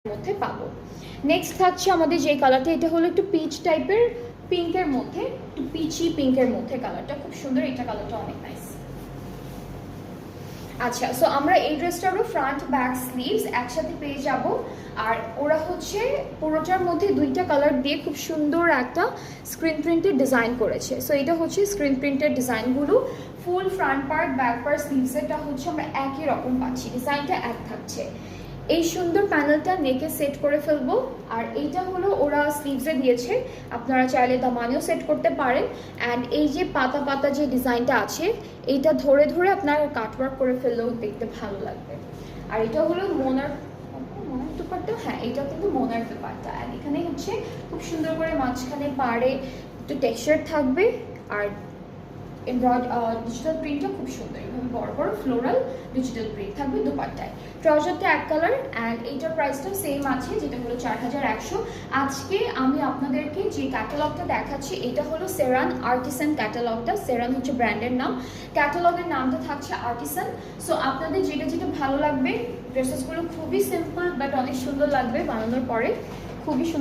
মধ্যে পাবো। নেক্সট থাকছে আমাদের যে কালারটা, এটা হলো একটু পিচ টাইপের পিঙ্কের মধ্যে, একটু পিচি পিঙ্কের মধ্যে, কালারটা খুব সুন্দর, এটা কালারটা অনেক নাইস। আচ্ছা, সো আমরা এই ড্রেসটারও ফ্রন্ট ব্যাক স্লিভস একসাথে পেয়ে যাব। আর ওরা হচ্ছে পুরোটার মধ্যে দুইটা কালার দিয়ে খুব সুন্দর একটা স্ক্রিন প্রিন্টের ডিজাইন করেছে। সো এটা হচ্ছে স্ক্রিন প্রিন্টের ডিজাইনগুলো, full front part back part স্লিভসেরটা হচ্ছে আমরা একই রকম পাচ্ছি, ডিজাইনটা এক থাকছে। এই সুন্দর প্যানেলটা নেকে সেট করে ফেলবো। আর এইটা হলো ওরা স্লিভসে দিয়েছে, আপনারা চাইলে দামানেও সেট করতে পারেন। অ্যান্ড এই যে পাতা পাতা যে ডিজাইনটা আছে, এইটা ধরে ধরে আপনারা কাটওয়ার্ক করে ফেললেও দেখতে ভালো লাগবে। আর এটা হলো মোনার দুপাট্টা, হ্যাঁ এটা কিন্তু মোনার দুপাট্টা। অ্যান্ড এখানে হচ্ছে খুব সুন্দর করে মাঝখানে পাড়ে একটু টেক্সচার থাকবে। আর ডিজিটাল প্রিন্টটা খুব সুন্দর, এভাবে বড় বড় ফ্লোরাল ডিজিটাল প্রিন্ট থাকবে দুপাট্টায়। ট্রাউজারটা এক কালার অ্যান্ড এইটার প্রাইসটাও সেম আছে, যেটা হলো 4100। আজকে আমি আপনাদেরকে যে ক্যাটালগটা দেখাচ্ছি এটা হলো সেরান আর্টিসান ক্যাটালগটা। সেরান হচ্ছে ব্র্যান্ডের নাম, ক্যাটালগের নামটা থাকছে আর্টিসান। সো আপনাদের যেটা যেটা ভালো লাগবে, ড্রেসেসগুলো খুবই সিম্পল বাট অনেক সুন্দর লাগবে বানানোর পরে, খুবই সুন্দর।